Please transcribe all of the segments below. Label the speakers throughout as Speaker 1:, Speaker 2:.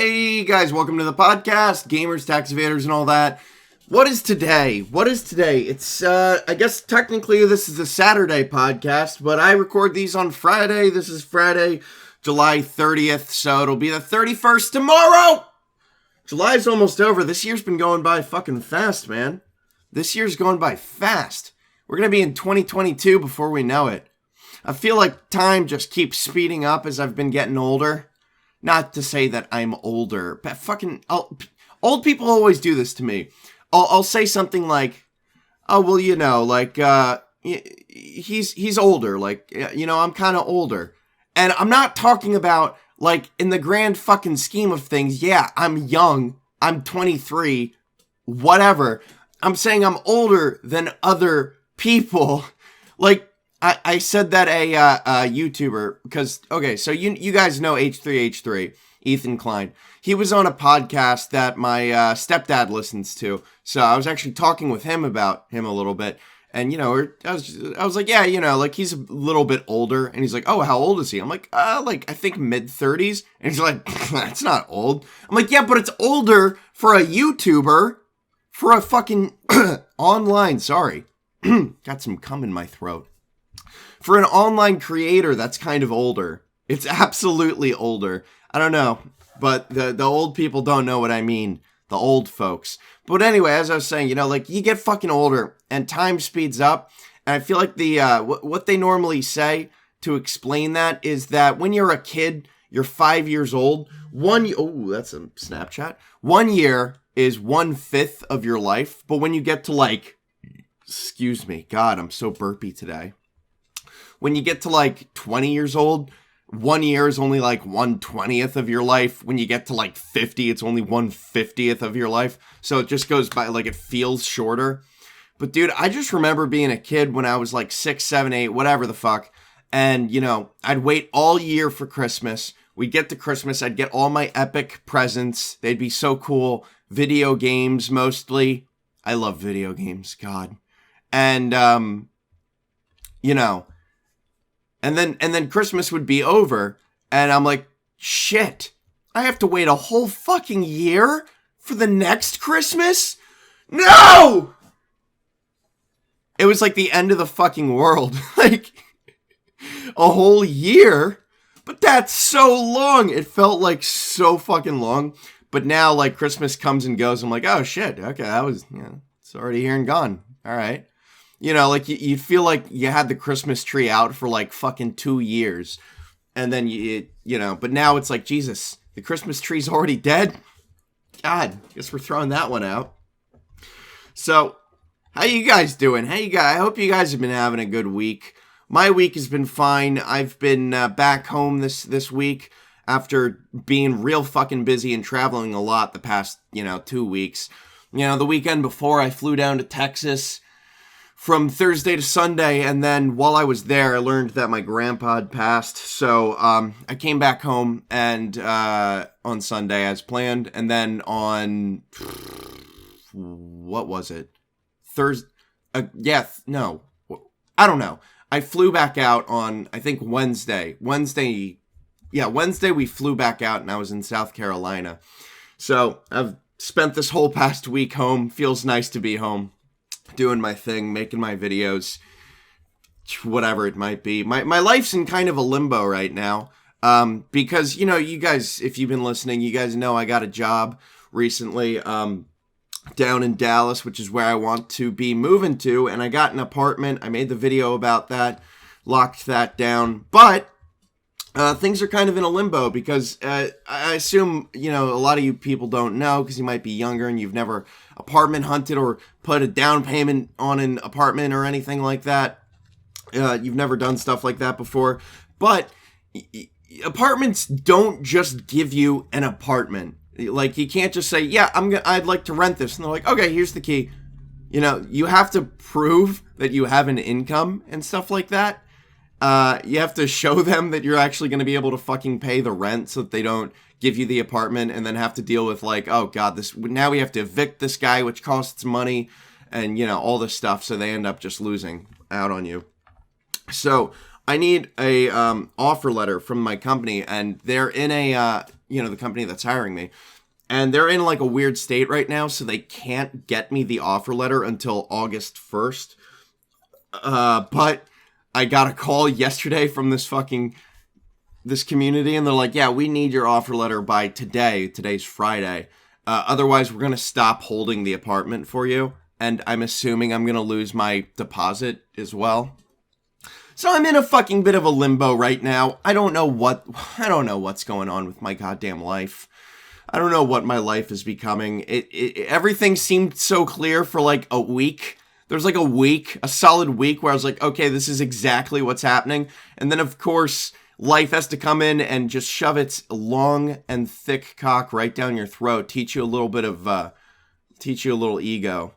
Speaker 1: Hey guys, welcome to the podcast, gamers, tax evaders, and all that. What is today? It's, I guess technically this is a Saturday podcast, but I record these on Friday. This is Friday, July 30th, so it'll be the 31st tomorrow! July's almost over. This year's been going by fucking fast, man. This year's going by fast. We're gonna be in 2022 before we know it. I feel like time just keeps speeding up as I've been getting older. Not to say that I'm older, but old people always do this to me. I'll say something like, oh, well, you know, like, he's older, like, you know, I'm kind of older. And I'm not talking about, like, in the grand fucking scheme of things, yeah, I'm young, I'm 23, whatever. I'm saying I'm older than other people. Like, I said that a YouTuber, because, okay, so you guys know H3H3, Ethan Klein. He was on a podcast that my stepdad listens to, so I was actually talking with him about him a little bit, and, you know, I was like, yeah, you know, like, he's a little bit older, and he's like, oh, how old is he? I'm like, I think mid-30s, and he's like, that's not old. I'm like, yeah, but it's older for a YouTuber, for a fucking online, sorry, got some cum in my throat. For an online creator, that's kind of older. It's absolutely older. I don't know, but the old people don't know what I mean. The old folks. But anyway, as I was saying, you know, like, you get fucking older, and time speeds up, and I feel like the what they normally say to explain that is that when you're a kid, you're 5 years old, oh, that's a Snapchat. 1 year is 1/5 of your life, but when you get to, like, excuse me, God, I'm so burpy today. When you get to, like, 20 years old, 1 year is only, like, 1/20th of your life. When you get to, like, 50, it's only 1/50th of your life. So it just goes by, like, it feels shorter. But, dude, I just remember being a kid when I was, like, 6, 7, 8, whatever the fuck. And, you know, I'd wait all year for Christmas. We'd get to Christmas. I'd get all my epic presents. They'd be so cool. Video games, mostly. I love video games. God. And, you know... And then Christmas would be over, and I'm like, shit, I have to wait a whole fucking year for the next Christmas? No! It was like the end of the fucking world. Like, a whole year? But that's so long. It felt like so fucking long. But now, like, Christmas comes and goes. I'm like, oh, shit, okay, that was, you know, it's already here and gone. All right. You know, like, you feel like you had the Christmas tree out for, like, fucking 2 years. And then, you know, but now it's like, Jesus, the Christmas tree's already dead? God, guess we're throwing that one out. So, how you guys doing? I hope you guys have been having a good week. My week has been fine. I've been back home this week after being real fucking busy and traveling a lot the past, 2 weeks. You know, the weekend before, I flew down to Texas from Thursday to Sunday, and then while I was there, I learned that my grandpa had passed, so I came back home and on Sunday as planned, and then on, what was it? Thursday, I don't know. I flew back out on, I think, Wednesday we flew back out, and I was in South Carolina. So I've spent this whole past week home. Feels nice to be home. Doing my thing, making my videos, whatever it might be. My life's in kind of a limbo right now, because, you know, you guys, if you've been listening, you guys know I got a job recently, down in Dallas, which is where I want to be moving to, and I got an apartment. I made the video about that, locked that down, but things are kind of in a limbo because I assume, you know, a lot of you people don't know because you might be younger and you've never apartment hunted or put a down payment on an apartment or anything like that. You've never done stuff like that before. But apartments don't just give you an apartment. Like, you can't just say, yeah, I'd like to rent this. And they're like, okay, here's the key. You know, you have to prove that you have an income and stuff like that. You have to show them that you're actually going to be able to fucking pay the rent so that they don't give you the apartment and then have to deal with, like, oh God, now we have to evict this guy, which costs money and, you know, all this stuff. So they end up just losing out on you. So I need a offer letter from my company, and they're in a the company that's hiring me, and they're in like a weird state right now, so they can't get me the offer letter until August 1st. But I got a call yesterday from this community, and they're like, yeah, we need your offer letter by today. Today's Friday. Otherwise, we're going to stop holding the apartment for you. And I'm assuming I'm going to lose my deposit as well. So I'm in a fucking bit of a limbo right now. I don't know what's going on with my goddamn life. I don't know what my life is becoming. Everything seemed so clear for like a week. There's like a solid week where I was like, okay, this is exactly what's happening. And then of course, life has to come in and just shove its long and thick cock right down your throat. Teach you a little ego,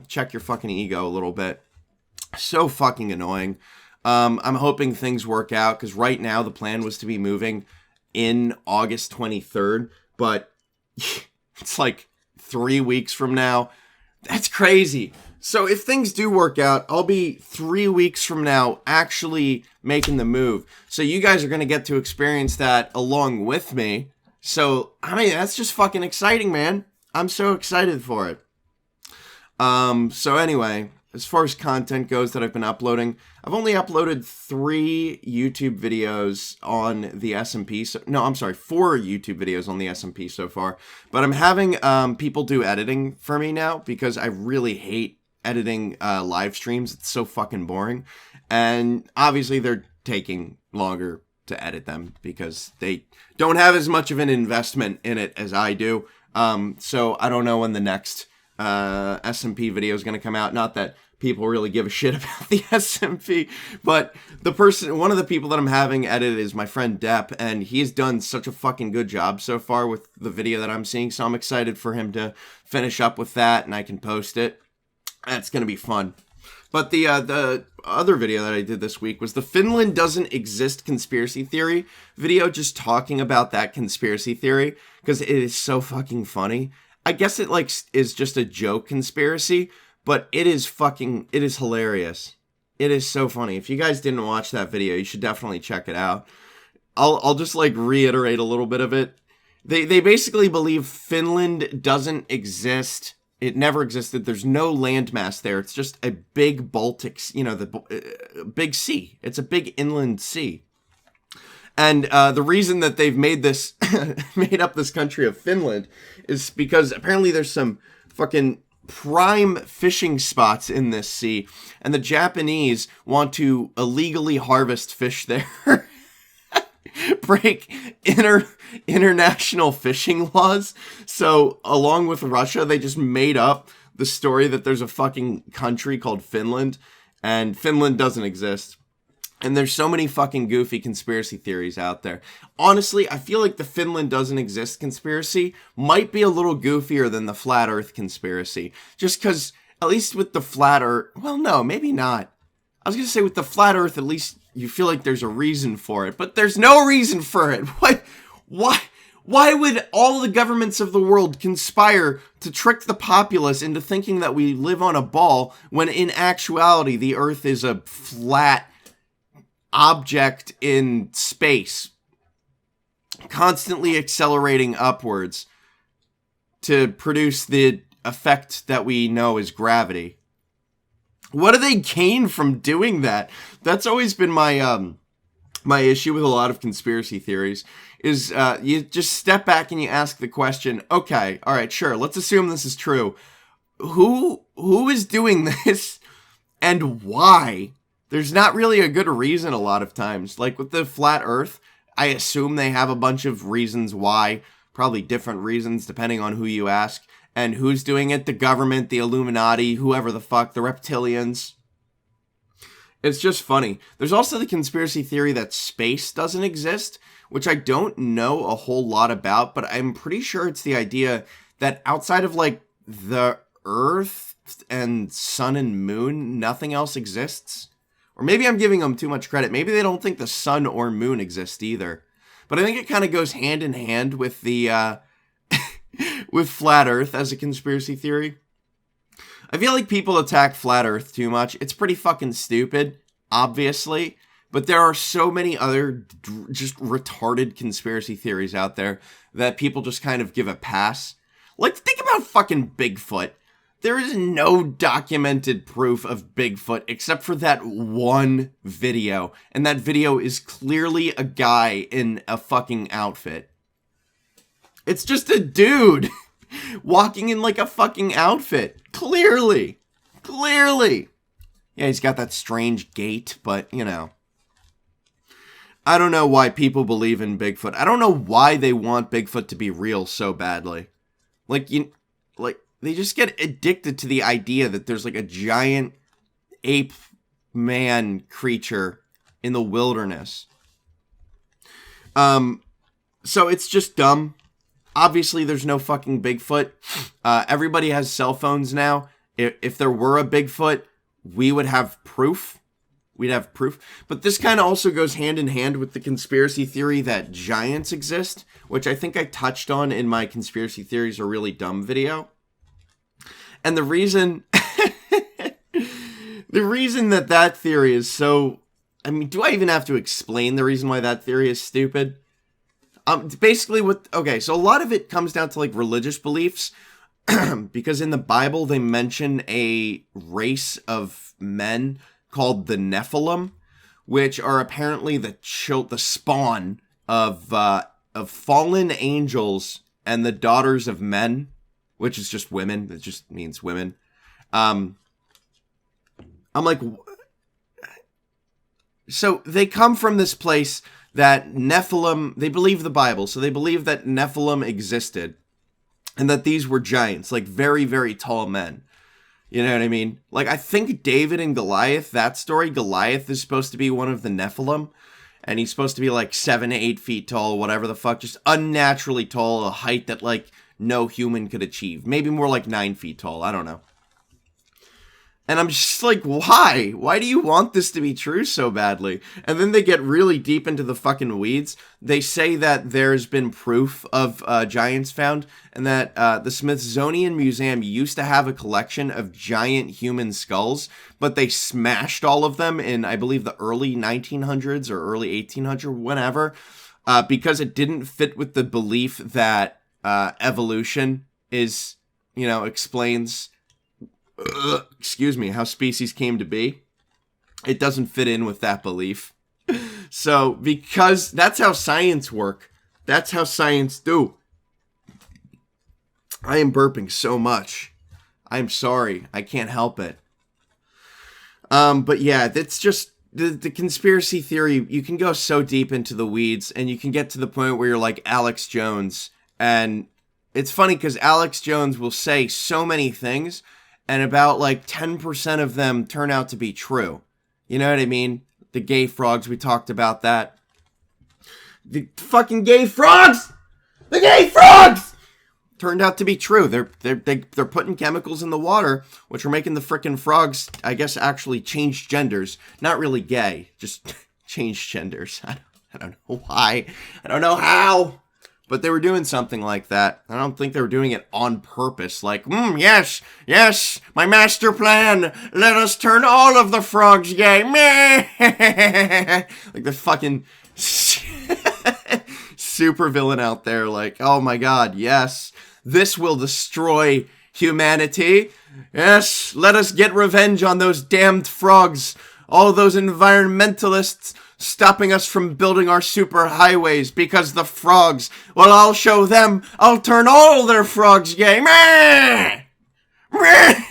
Speaker 1: check your fucking ego a little bit. So fucking annoying. I'm hoping things work out, because right now the plan was to be moving in August 23rd, but it's like 3 weeks from now. That's crazy. So if things do work out, I'll be 3 weeks from now actually making the move. So you guys are going to get to experience that along with me. So, I mean, that's just fucking exciting, man. I'm so excited for it. So anyway, as far as content goes that I've been uploading, I've only uploaded 3 YouTube videos on the SMP. 4 YouTube videos on the SMP so far. But I'm having people do editing for me now, because I really hate editing live streams. It's so fucking boring. And obviously they're taking longer to edit them because they don't have as much of an investment in it as I do. So I don't know when the next SMP video is going to come out. Not that people really give a shit about the SMP, but one of the people that I'm having edit is my friend Depp, and he's done such a fucking good job so far with the video that I'm seeing. So I'm excited for him to finish up with that, and I can post it. That's going to be fun. But the other video that I did this week was the Finland doesn't exist conspiracy theory video, just talking about that conspiracy theory, because it is so fucking funny. I guess it is just a joke conspiracy, but it is hilarious. It is so funny. If you guys didn't watch that video, you should definitely check it out. I'll just reiterate a little bit of it. They basically believe Finland doesn't exist. It never existed. There's no landmass there. It's just a big Baltic, the big sea. It's a big inland sea. And the reason that they've made up this country of Finland is because apparently there's some fucking prime fishing spots in this sea, and the Japanese want to illegally harvest fish there. Break international fishing laws. So along with Russia, they just made up the story that there's a fucking country called Finland, and Finland doesn't exist. And there's so many fucking goofy conspiracy theories out there. Honestly, I feel like the Finland doesn't exist conspiracy might be a little goofier than the flat earth conspiracy. Just because, at least with the flat earth, well, no, maybe not. I was going to say with the flat earth, at least you feel like there's a reason for it. But there's no reason for it. Why would all the governments of the world conspire to trick the populace into thinking that we live on a ball, when in actuality the earth is a flat object in space, constantly accelerating upwards to produce the effect that we know as gravity? What do they gain from doing that? That's always been my my issue with a lot of conspiracy theories, is you just step back and you ask the question, okay, all right, sure, let's assume this is true. Who is doing this and why? There's not really a good reason a lot of times. Like with the flat earth, I assume they have a bunch of reasons why, probably different reasons depending on who you ask. And who's doing it? The government, the Illuminati, whoever the fuck, the reptilians. It's just funny. There's also the conspiracy theory that space doesn't exist, which I don't know a whole lot about, but I'm pretty sure it's the idea that outside of the Earth and sun and moon, nothing else exists. Or maybe I'm giving them too much credit. Maybe they don't think the sun or moon exist either. But I think it kind of goes hand in hand with the with flat earth as a conspiracy theory. I feel like people attack flat earth too much. It's pretty fucking stupid, obviously. But there are so many other just retarded conspiracy theories out there that people just kind of give a pass. Like, think about fucking Bigfoot. There is no documented proof of Bigfoot except for that one video. And that video is clearly a guy in a fucking outfit. It's just a dude walking in like a fucking outfit. Clearly. Yeah, he's got that strange gait, but, you know. I don't know why people believe in Bigfoot. I don't know why they want Bigfoot to be real so badly. They just get addicted to the idea that there's like a giant ape man creature in the wilderness. So it's just dumb. Obviously, there's no fucking Bigfoot. Everybody has cell phones now. If there were a Bigfoot, we would have proof. We'd have proof. But this kind of also goes hand in hand with the conspiracy theory that giants exist, which I think I touched on in my Conspiracy Theories Are Really Dumb video. And the reason that theory is so... I mean, do I even have to explain the reason why that theory is stupid? Basically, so a lot of it comes down to, like, religious beliefs. Because in the Bible, they mention a race of men called the Nephilim, which are apparently the spawn of fallen angels and the daughters of men, which is just women. It just means women. I'm like, so they come from this place that Nephilim, they believe the Bible, so they believe that Nephilim existed and that these were giants, like very, very tall men. You know what I mean? Like, I think David and Goliath, that story, Goliath is supposed to be one of the Nephilim. And he's supposed to be like 7 to 8 feet tall, whatever the fuck. Just unnaturally tall, a height that like no human could achieve. Maybe more like 9 feet tall. I don't know. And I'm just like, why? Why do you want this to be true so badly? And then they get really deep into the fucking weeds. They say that there's been proof of giants found, and that the Smithsonian Museum used to have a collection of giant human skulls, but they smashed all of them in, I believe, the early 1900s or early 1800s, whenever, because it didn't fit with the belief that evolution is, explains... how species came to be. It doesn't fit in with that belief. So, because that's how science work. That's how science do. I am burping so much. I'm sorry. I can't help it. But yeah, that's just the conspiracy theory. You can go so deep into the weeds, and you can get to the point where you're like Alex Jones. And it's funny because Alex Jones will say so many things, and about like 10% of them turn out to be true. You know what I mean? The gay frogs, we talked about that. The fucking gay frogs! The gay frogs! Turned out to be true. They're putting chemicals in the water, which are making the frickin' frogs, I guess, actually change genders. Not really gay, just change genders. I don't know why. I don't know how. But they were doing something like that. I don't think they were doing it on purpose. Like, yes, my master plan. Let us turn all of the frogs gay. Meh. Like the fucking super villain out there. Like, oh my god, yes. This will destroy humanity. Yes, let us get revenge on those damned frogs. All those environmentalists stopping us from building our super highways because the frogs. Well, I'll show them. I'll turn all their frogs gay. Meh! Meh!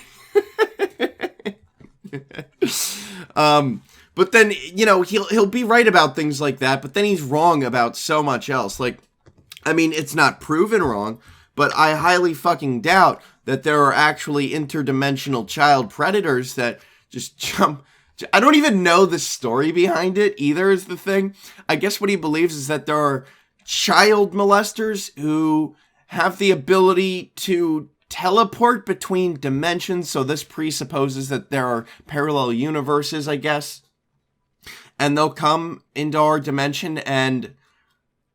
Speaker 1: But then, he'll be right about things like that, but then he's wrong about so much else. Like, I mean, it's not proven wrong, but I highly fucking doubt that there are actually interdimensional child predators that just jump. I don't even know the story behind it either is the thing. I guess what he believes is that there are child molesters who have the ability to teleport between dimensions. So this presupposes that there are parallel universes, I guess. And they'll come into our dimension and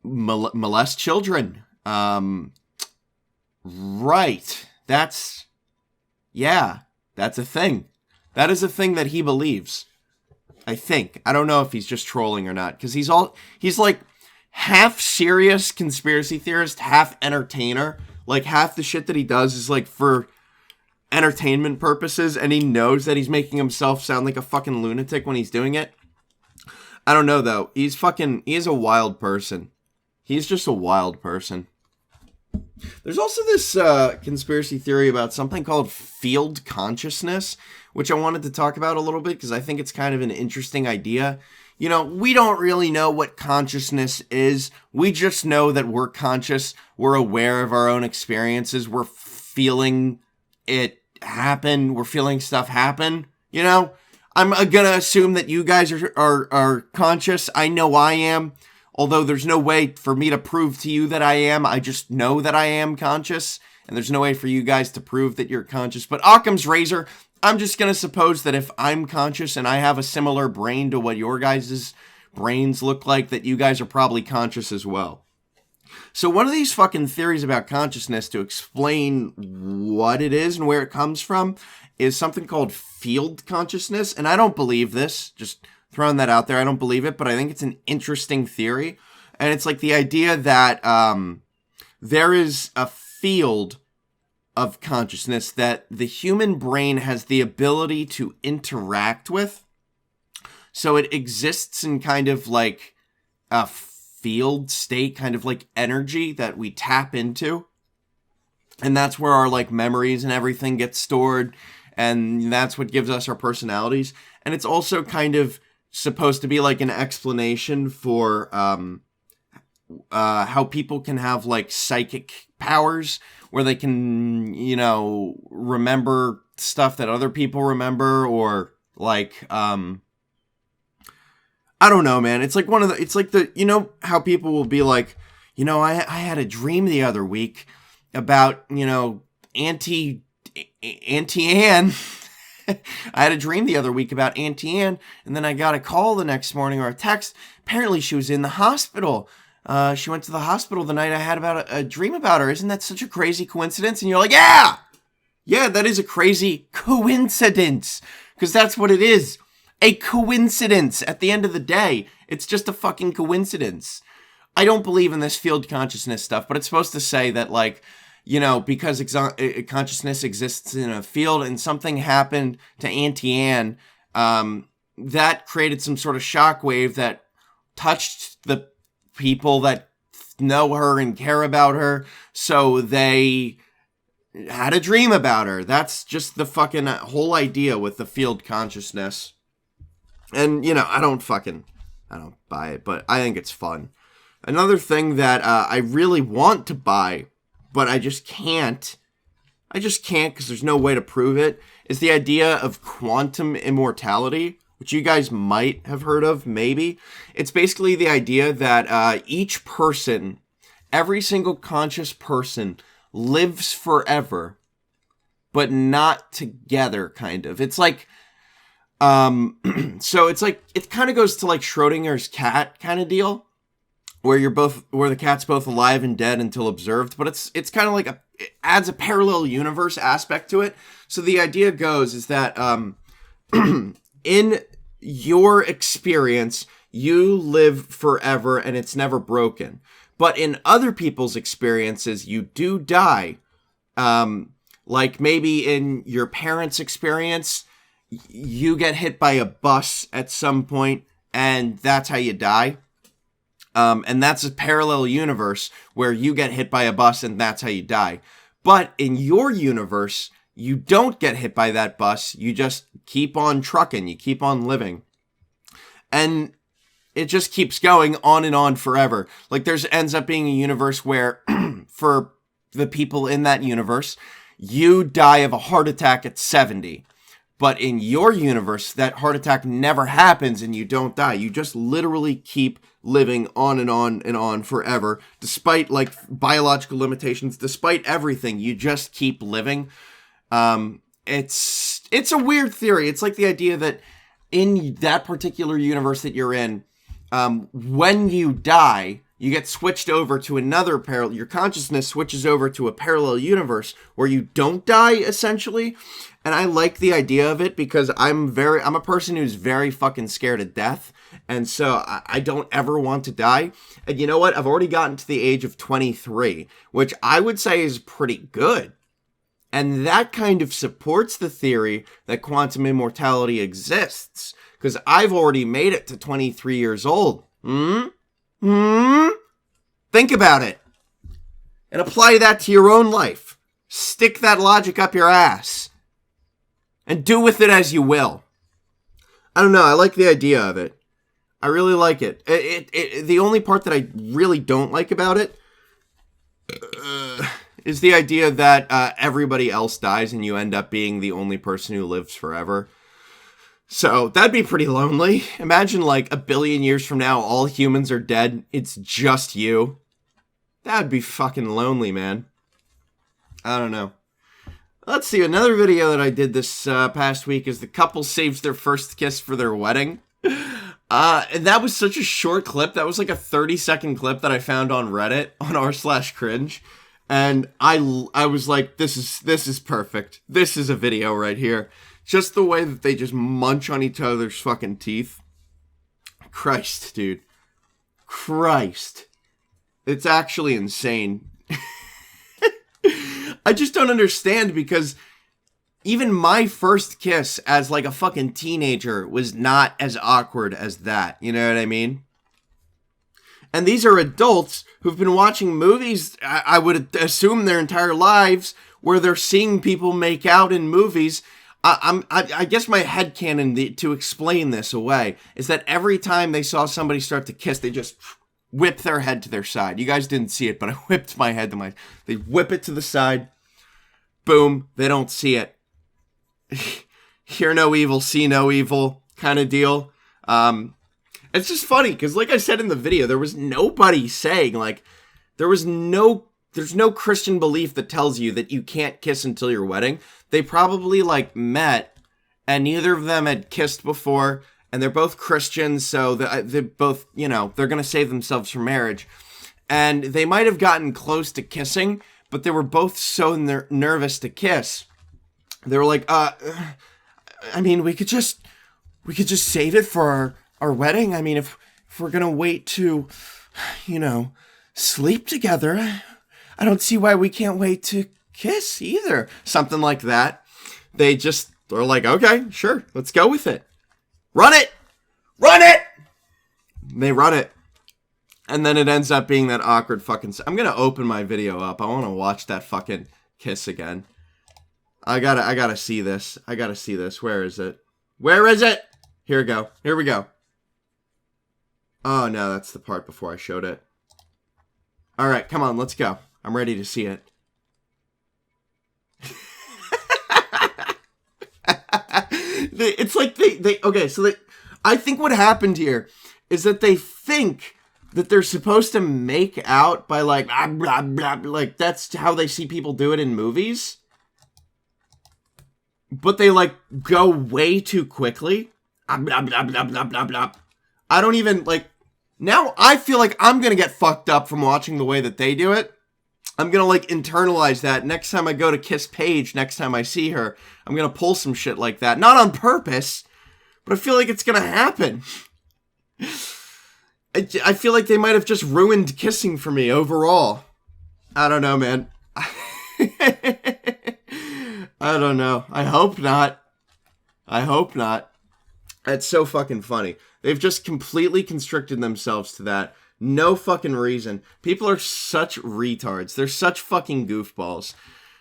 Speaker 1: molest children. Right. That's a thing. That is a thing that he believes. I think. I don't know if he's just trolling or not, because he's like half serious conspiracy theorist, half entertainer. Like, half the shit that he does is like for entertainment purposes, and he knows that he's making himself sound like a fucking lunatic when he's doing it. I don't know, though. He is a wild person. He's just a wild person. There's also this conspiracy theory about something called field consciousness, which I wanted to talk about a little bit because I think it's kind of an interesting idea. You know, we don't really know what consciousness is. We just know that we're conscious. We're aware of our own experiences. We're feeling it happen. We're feeling stuff happen. You know, I'm gonna assume that you guys are conscious. I know I am. Although there's no way for me to prove to you that I am. I just know that I am conscious. And there's no way for you guys to prove that you're conscious. But Occam's razor, I'm just going to suppose that if I'm conscious and I have a similar brain to what your guys' brains look like, that you guys are probably conscious as well. So one of these fucking theories about consciousness to explain what it is and where it comes from is something called field consciousness. And I don't believe this, just throwing that out there. I don't believe it, but I think it's an interesting theory. And it's like the idea that there is a field of consciousness that the human brain has the ability to interact with. So it exists in kind of like a field state, kind of like energy that we tap into. And that's where our like memories and everything get stored. And that's what gives us our personalities. And it's also kind of supposed to be like an explanation for how people can have like psychic powers where they can, you know, remember stuff that other people remember, or like I don't know, man. It's like it's like the, you know how people will be like, you know, I had a dream the other week about, you know, Auntie Anne. I had a dream the other week about Auntie Anne, and then I got a call the next morning, or a text. Apparently she was in the hospital. She went to the hospital the night I had about a dream about her. Isn't that such a crazy coincidence? And you're like, yeah, that is a crazy coincidence. Because that's what it is. A coincidence. At the end of the day, it's just a fucking coincidence. I don't believe in this field consciousness stuff, but it's supposed to say that, like, you know, because consciousness exists in a field and something happened to Auntie Anne, that created some sort of shockwave that touched the people that know her and care about her, so they had a dream about her. That's just the fucking whole idea with the field consciousness. And, you know, I don't buy it, but I think it's fun. Another thing that I really want to buy, but I just can't because there's no way to prove it, is the idea of quantum immortality, which you guys might have heard of, maybe. It's basically the idea that each person, every single conscious person, lives forever, but not together, kind of. It's like, so it's like, it kind of goes to like Schrodinger's cat kind of deal, where the cat's both alive and dead until observed, but it's kind of like it adds a parallel universe aspect to it. So the idea goes is that, in your experience, you live forever and it's never broken. But in other people's experiences, you do die. Like maybe in your parents' experience, you get hit by a bus at some point and that's how you die. And that's a parallel universe where you get hit by a bus and that's how you die. But in your universe, you don't get hit by that bus. You just keep on trucking. You keep on living. And it just keeps going on and on forever. Like ends up being a universe where for the people in that universe, you die of a heart attack at 70. But in your universe, that heart attack never happens and you don't die. You just literally keep living on and on and on forever. Despite like biological limitations, despite everything, you just keep living. It's a weird theory. It's like the idea that in that particular universe that you're in, when you die, You get switched over to another parallel. Your consciousness switches over to a parallel universe where you don't die, essentially. And I like the idea of it because I'm a person who's very fucking scared of death. And so I don't ever want to die. And you know what? I've already gotten to the age of 23, which I would say is pretty good. And that kind of supports the theory that quantum immortality exists. Because I've already made it to 23 years old. Think about it. And apply that to your own life. Stick that logic up your ass. And do with it as you will. I don't know, I like the idea of it. I really like it. The only part that I really don't like about it is the idea that everybody else dies and you end up being the only person who lives forever. So, that'd be pretty lonely. Imagine, like, 1 billion years from now, all humans are dead. It's just you. That'd be fucking lonely, man. I don't know. Let's see, another video that I did this past week is the couple saves their first kiss for their wedding. And that was such a short clip. That was like a 30-second clip that I found on Reddit, on r/cringe. And I was like, this is perfect. This is a video right here. Just the way that they just munch on each other's fucking teeth. Christ, dude. Christ. It's actually insane. I just don't understand because even my first kiss as like a fucking teenager was not as awkward as that. You know what I mean? And these are adults who've been watching movies, I would assume their entire lives, where they're seeing people make out in movies. I guess my headcanon to explain this away is that every time they saw somebody start to kiss, they just whip their head to their side. You guys didn't see it, but I whipped my head to they whip it to the side. Boom. They don't see it. Hear no evil, see no evil kind of deal. It's just funny because like I said in the video, there was nobody saying like, there's no Christian belief that tells you that you can't kiss until your wedding. They probably like met and neither of them had kissed before and they're both Christians. So they both, you know, they're going to save themselves from marriage and they might've gotten close to kissing, but they were both so nervous to kiss. They were like, I mean, we could just save it for our wedding. I mean, if we're going to wait to, you know, sleep together, I don't see why we can't wait to kiss either. Something like that. They're like, okay, sure, let's go with it. Run it! Run it! They run it. And then it ends up being that awkward fucking... I'm going to open my video up. I want to watch that fucking kiss again. I gotta see this. I gotta see this. Where is it? Where is it? Here we go. Here we go. Oh, no, that's the part before I showed it. All right, come on, let's go. I'm ready to see it. It's like I think what happened here is that they think that they're supposed to make out by like, blah, blah, blah, like that's how they see people do it in movies. But they like go way too quickly. Blah, blah, blah, blah, blah, blah. I don't even like, now I feel like I'm going to get fucked up from watching the way that they do it. I'm going to like internalize that. Next time I go to kiss Paige, next time I see her, I'm going to pull some shit like that. Not on purpose, but I feel like it's going to happen. I feel like they might have just ruined kissing for me overall. I don't know, man. I don't know. I hope not. I hope not. It's so fucking funny. They've just completely constricted themselves to that. No fucking reason. People are such retards. They're such fucking goofballs.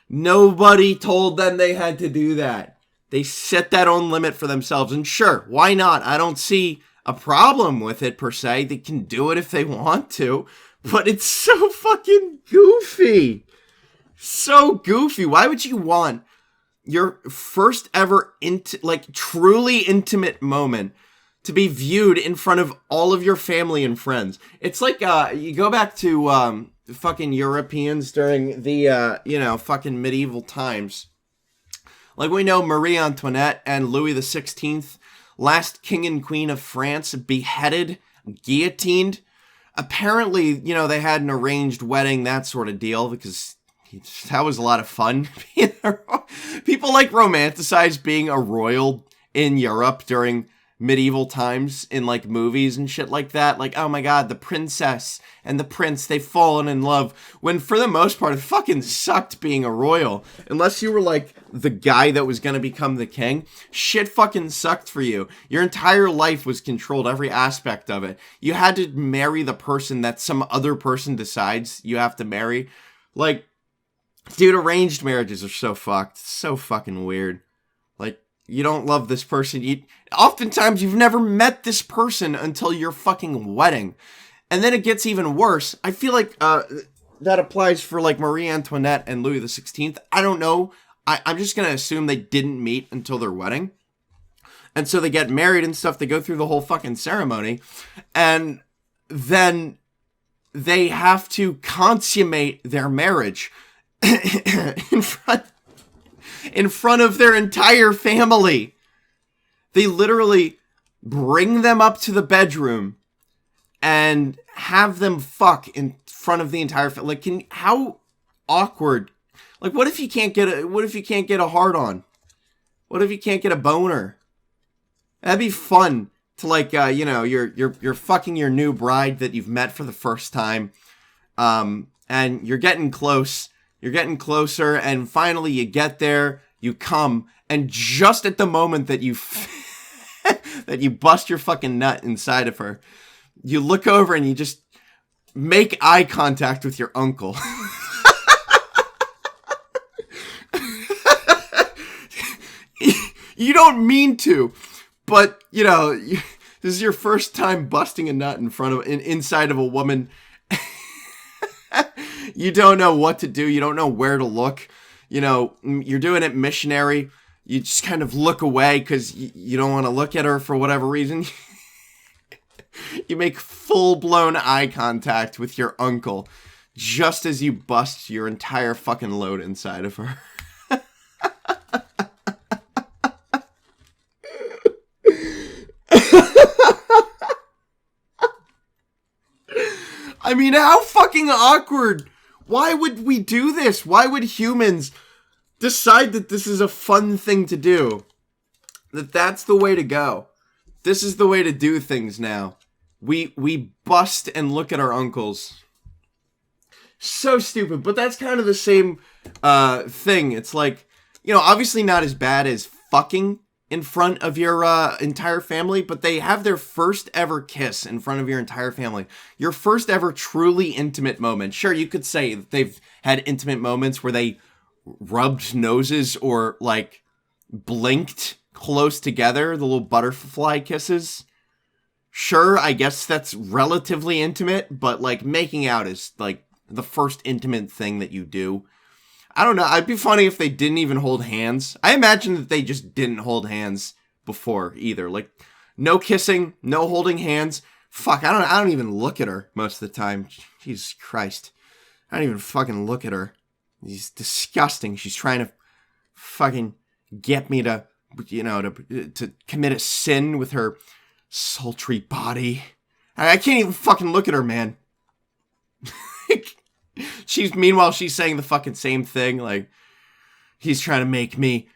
Speaker 1: Nobody told them they had to do that. They set that own limit for themselves. And sure, why not? I don't see a problem with it per se. They can do it if they want to. But it's so fucking goofy. So goofy. Why would you want your first ever truly intimate moment to be viewed in front of all of your family and friends? It's like you go back to fucking Europeans during the fucking medieval times. Like we know Marie Antoinette and Louis XVI, last king and queen of France, beheaded, guillotined. apparently, they had an arranged wedding, that sort of deal, because that was a lot of fun. People like romanticize being a royal in Europe during medieval times in like movies and shit like that. Like, oh my god, the princess and the prince, they've fallen in love. When for the most part, it fucking sucked being a royal. Unless you were like the guy that was gonna become the king, shit fucking sucked for you. Your entire life was controlled, every aspect of it. You had to marry the person that some other person decides you have to marry. Like, dude, arranged marriages are so fucked. It's so fucking weird. Like, you don't love this person. Oftentimes, you've never met this person until your fucking wedding. And then it gets even worse. I feel like that applies for, like, Marie Antoinette and Louis XVI. I don't know. I'm just going to assume they didn't meet until their wedding. And so they get married and stuff. They go through the whole fucking ceremony. And then they have to consummate their marriage in front of their entire family. They literally bring them up to the bedroom and have them fuck in front of the entire family. Like, how awkward. Like, what if you can't get a hard on? What if you can't get a boner? That'd be fun to, like, you're fucking your new bride that you've met for the first time. And you're getting close. You're getting closer, and finally you get there, you come, and just at the moment that you that you bust your fucking nut inside of her, you look over and you just make eye contact with your uncle. You don't mean to, but, this is your first time busting a nut inside of a woman. You don't know what to do. You don't know where to look. You're doing it missionary. You just kind of look away because you don't want to look at her for whatever reason. You make full-blown eye contact with your uncle just as you bust your entire fucking load inside of her. I mean, how fucking awkward. Why would we do this? Why would humans decide that this is a fun thing to do? That's the way to go. This is the way to do things now. We bust and look at our uncles. So stupid, but that's kind of the same thing. It's like, obviously not as bad as fucking in front of your entire family, but they have their first ever kiss in front of your entire family. Your first ever truly intimate moment. Sure, you could say that they've had intimate moments where they rubbed noses or, like, blinked close together, the little butterfly kisses. Sure, I guess that's relatively intimate, but, like, making out is, like, the first intimate thing that you do. I don't know. It'd be funny if they didn't even hold hands. I imagine that they just didn't hold hands before either. Like, no kissing, no holding hands. Fuck, I don't even look at her most of the time. Jesus Christ. I don't even fucking look at her. She's disgusting. She's trying to fucking get me to, to commit a sin with her sultry body. I can't even fucking look at her, man. Meanwhile, she's saying the fucking same thing. Like, he's trying to make me,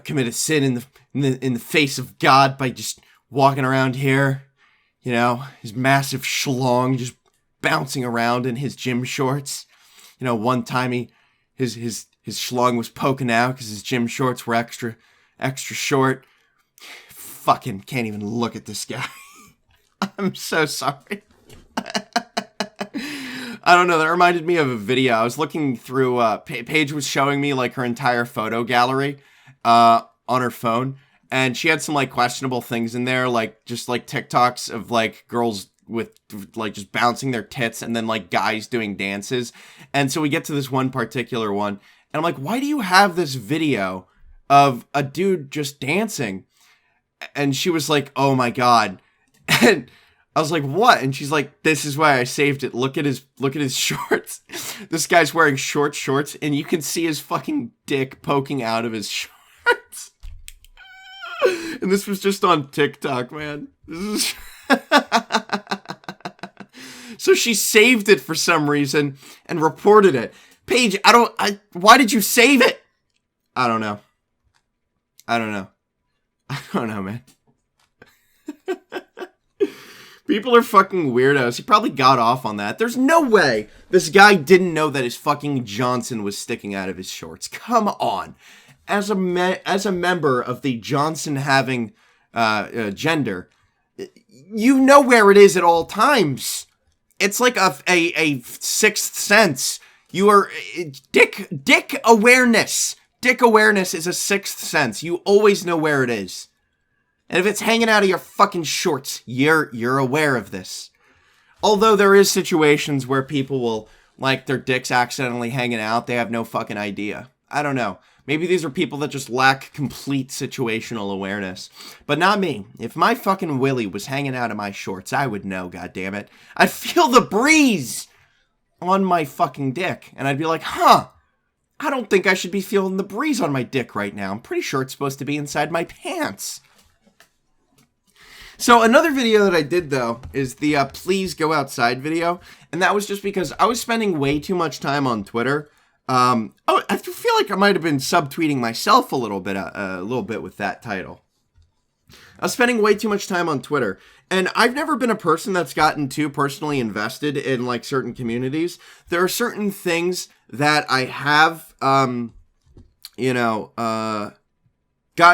Speaker 1: commit a sin in the face of God by just walking around here. His massive schlong just bouncing around in his gym shorts. One time his schlong was poking out because his gym shorts were extra short. Fucking can't even look at this guy. I'm so sorry. I don't know, that reminded me of a video. I was looking through, Paige was showing me, like, her entire photo gallery on her phone, and she had some, like, questionable things in there, like, just, like, TikToks of, like, girls with, like, just bouncing their tits, and then, like, guys doing dances, and so we get to this one particular one, and I'm like, why do you have this video of a dude just dancing? And she was like, oh my god, and I was like, what? And she's like, this is why I saved it. Look at his shorts. This guy's wearing short shorts, and you can see his fucking dick poking out of his shorts. And this was just on TikTok, man. This is So she saved it for some reason and reported it. Paige, why did you save it? I don't know. I don't know, man. People are fucking weirdos. He probably got off on that. There's no way this guy didn't know that his fucking Johnson was sticking out of his shorts. Come on. As a member of the Johnson having gender, you know where it is at all times. It's like a sixth sense. You are dick awareness. Dick awareness is a sixth sense. You always know where it is. And if it's hanging out of your fucking shorts, you're aware of this. Although there is situations where people will, like, their dicks accidentally hanging out, they have no fucking idea. I don't know. Maybe these are people that just lack complete situational awareness. But not me. If my fucking willy was hanging out of my shorts, I would know, goddammit. I'd feel the breeze on my fucking dick. And I'd be like, I don't think I should be feeling the breeze on my dick right now. I'm pretty sure it's supposed to be inside my pants. So another video that I did, though, is the please go outside video. And that was just because I was spending way too much time on Twitter. I feel like I might have been subtweeting myself a little bit with that title. I was spending way too much time on Twitter. And I've never been a person that's gotten too personally invested in, like, certain communities. There are certain things that I have, gotten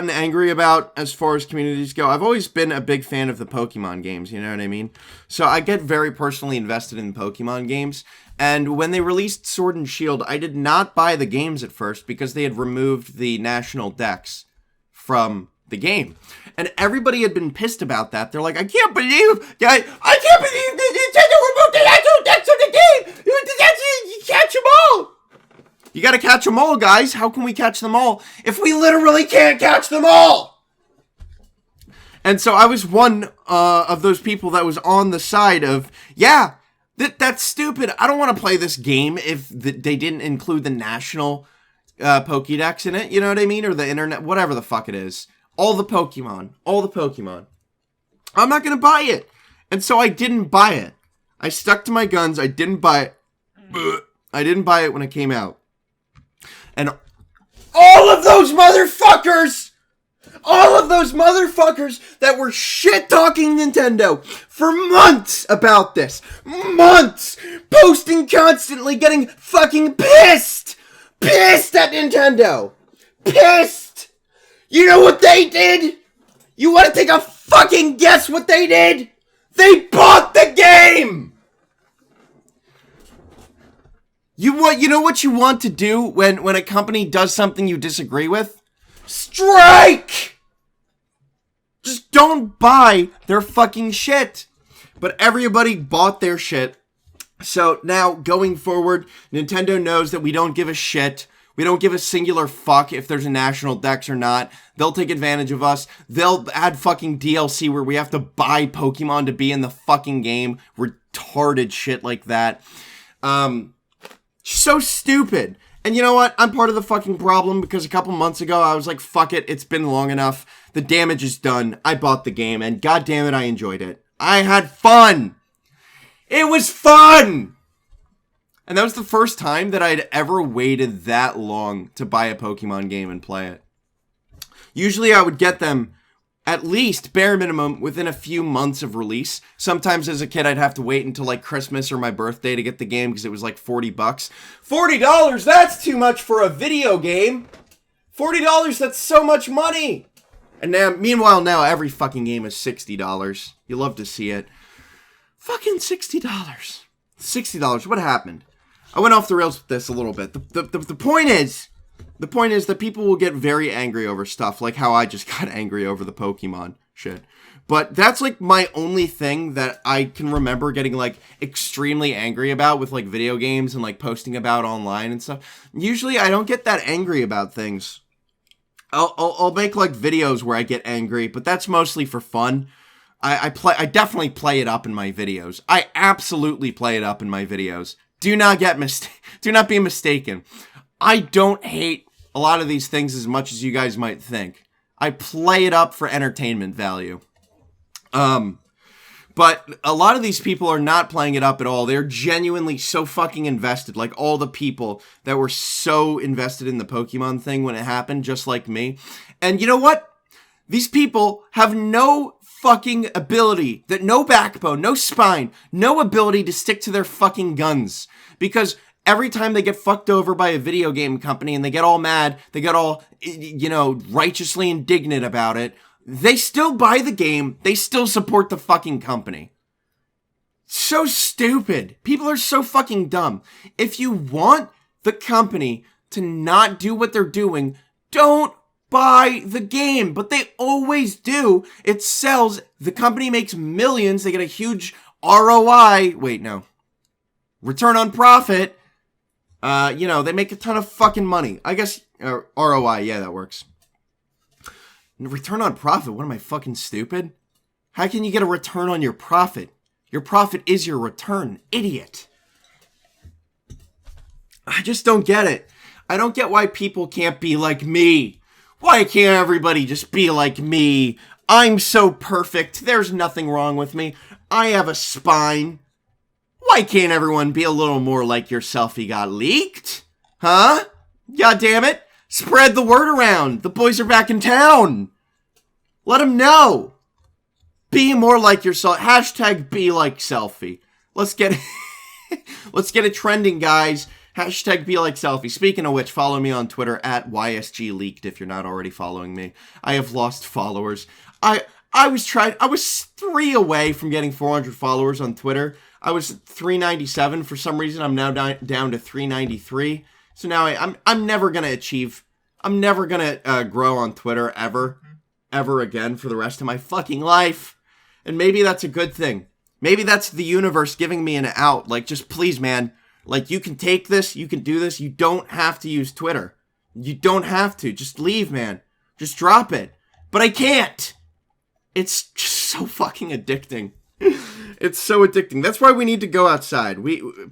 Speaker 1: angry about as far as communities go. I've always been a big fan of the Pokemon games, you know what I mean? So I get very personally invested in Pokemon games. And when they released Sword and Shield, I did not buy the games at first because they had removed the national dex from the game. And everybody had been pissed about that. They're like, I can't believe that Nintendo removed the national dex from the game! You catch them all! You gotta catch them all, guys. How can we catch them all if we literally can't catch them all? And so I was one of those people that was on the side of, yeah, that's stupid. I don't want to play this game if they didn't include the national Pokédex in it. You know what I mean? Or the internet, whatever the fuck it is. All the Pokemon. I'm not gonna buy it. And so I didn't buy it. I stuck to my guns. I didn't buy it. I didn't buy it when it came out. And all of those motherfuckers that were shit-talking Nintendo for months about this, posting constantly, getting fucking pissed at Nintendo, pissed. You know what they did? You want to take a fucking guess what they did? They bought the game! You know what you want to do when a company does something you disagree with? Strike! Just don't buy their fucking shit. But everybody bought their shit. So now, going forward, Nintendo knows that we don't give a shit. We don't give a singular fuck if there's a national dex or not. They'll take advantage of us. They'll add fucking DLC where we have to buy Pokemon to be in the fucking game. Retarded shit like that. So stupid. And you know what? I'm part of the fucking problem because a couple months ago I was like, fuck it, it's been long enough. The damage is done. I bought the game and goddammit, I enjoyed it. I had fun. It was fun. And that was the first time that I'd ever waited that long to buy a Pokemon game and play it. Usually I would get them at least, bare minimum, within a few months of release. Sometimes as a kid, I'd have to wait until like Christmas or my birthday to get the game because it was like $40. $40, that's too much for a video game. $40, that's so much money. And now, meanwhile, now every fucking game is $60. You love to see it. Fucking $60. $60, what happened? I went off the rails with this a little bit. The point is that people will get very angry over stuff, like how I just got angry over the Pokemon shit. But that's like my only thing that I can remember getting like extremely angry about with like video games and like posting about online and stuff. Usually I don't get that angry about things. I'll make like videos where I get angry, but that's mostly for fun. I definitely play it up in my videos. I absolutely play it up in my videos. Do not be mistaken. I don't hate a lot of these things as much as you guys might think. I play it up for entertainment value. But a lot of these people are not playing it up at all. They're genuinely so fucking invested. Like all the people that were so invested in the Pokemon thing when it happened, just like me. And you know what? These people have no fucking ability, no backbone, no spine, no ability to stick to their fucking guns. Because every time they get fucked over by a video game company and they get all mad, they get all, righteously indignant about it, they still buy the game. They still support the fucking company. So stupid. People are so fucking dumb. If you want the company to not do what they're doing, don't buy the game. But they always do. It sells. The company makes millions. They get a huge ROI. Wait, no. Return on profit. They make a ton of fucking money. I guess ROI. Yeah, that works. Return on profit? What am I, fucking stupid? How can you get a return on your profit? Your profit is your return, idiot. I just don't get it. I don't get why people can't be like me. Why can't everybody just be like me? I'm so perfect. There's nothing wrong with me. I have a spine. Why can't everyone be a little more like yourself? You got leaked? Huh? God damn it. Spread the word around. The boys are back in town. Let them know. Be more like yourself. Hashtag be like selfie. Let's get it trending, guys. Hashtag be like selfie. Speaking of which, follow me on Twitter at YSG Leaked if you're not already following me. I have lost followers. I was 3 away from getting 400 followers on Twitter. I was 397 for some reason. I'm now down to 393. So now I'm never gonna achieve. I'm never gonna grow on Twitter ever again for the rest of my fucking life. And maybe that's a good thing. Maybe that's the universe giving me an out. Like, just please, man. Like, you can take this. You can do this. You don't have to use Twitter. You don't have to. Just leave, man. Just drop it. But I can't. It's just so fucking addicting. It's so addicting. That's why we need to go outside.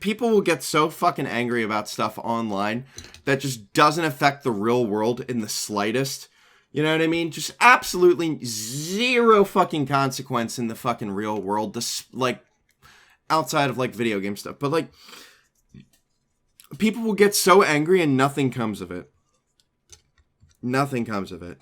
Speaker 1: People will get so fucking angry about stuff online that just doesn't affect the real world in the slightest. You know what I mean? Just absolutely zero fucking consequence in the fucking real world. This, like, outside of, like, video game stuff. But, like, people will get so angry and nothing comes of it. Nothing comes of it.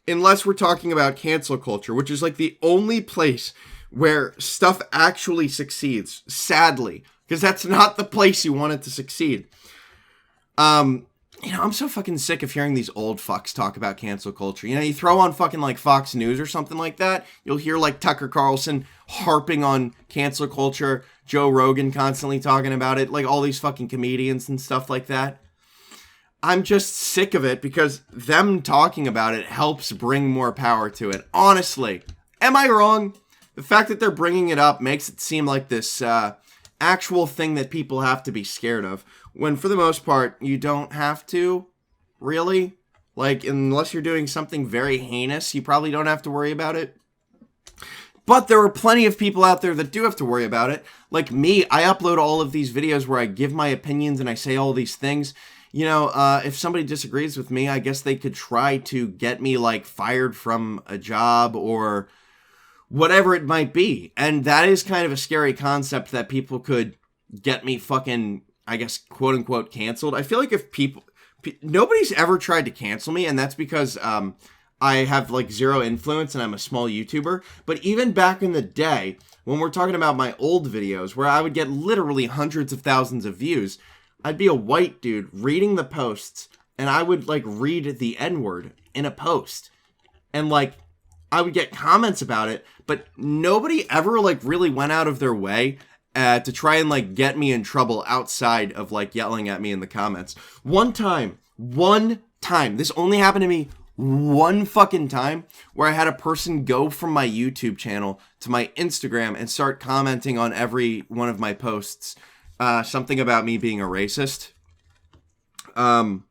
Speaker 1: Unless we're talking about cancel culture, which is, like, the only place where stuff actually succeeds, sadly, because that's not the place you want it to succeed. I'm so fucking sick of hearing these old fucks talk about cancel culture. You throw on fucking, like, Fox News or something like that, you'll hear, like, Tucker Carlson harping on cancel culture, Joe Rogan constantly talking about it, like, all these fucking comedians and stuff like that. I'm just sick of it because them talking about it helps bring more power to it. Honestly, am I wrong? The fact that they're bringing it up makes it seem like this actual thing that people have to be scared of. When for the most part, you don't have to, really. Like, unless you're doing something very heinous, you probably don't have to worry about it. But there are plenty of people out there that do have to worry about it. Like me, I upload all of these videos where I give my opinions and I say all these things. If somebody disagrees with me, I guess they could try to get me, like, fired from a job or whatever it might be. And that is kind of a scary concept that people could get me fucking, I guess, quote unquote, canceled. I feel like if nobody's ever tried to cancel me, and that's because I have, like, zero influence and I'm a small YouTuber. But even back in the day, when we're talking about my old videos where I would get literally hundreds of thousands of views, I'd be a white dude reading the posts and I would, like, read the N-word in a post. And, like, I would get comments about it, but nobody ever, like, really went out of their way to try and, like, get me in trouble outside of, like, yelling at me in the comments. One time, this only happened to me one fucking time, where I had a person go from my YouTube channel to my Instagram and start commenting on every one of my posts, something about me being a racist. And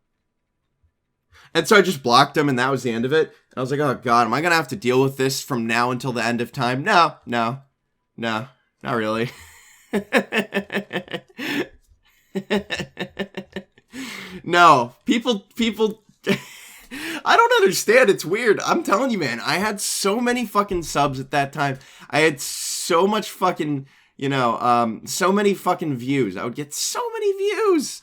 Speaker 1: so I just blocked him, and that was the end of it. And I was like, oh god, am I gonna have to deal with this from now until the end of time? No, not really. No, people, I don't understand. It's weird. I'm telling you, man, I had so many fucking subs at that time. I had so much fucking, so many fucking views. I would get so many views.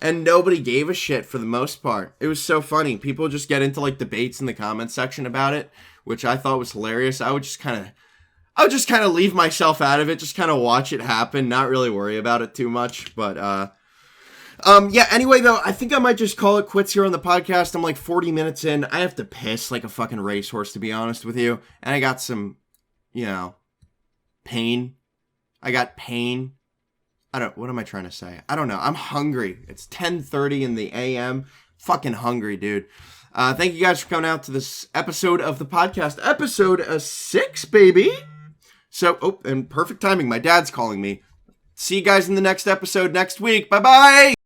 Speaker 1: And nobody gave a shit for the most part. It was so funny. People just get into like debates in the comment section about it, which I thought was hilarious. I would just kind of leave myself out of it, just kind of watch it happen, not really worry about it too much. But anyway though, I think I might just call it quits here on the podcast. I'm like 40 minutes in. I have to piss like a fucking racehorse, to be honest with you. And I got some, pain. I got pain. What am I trying to say? I don't know. I'm hungry. It's 10:30 in the AM. Fucking hungry, dude. Thank you guys for coming out to this episode of the podcast. Episode 6, baby. So, and perfect timing. My dad's calling me. See you guys in the next episode next week. Bye-bye.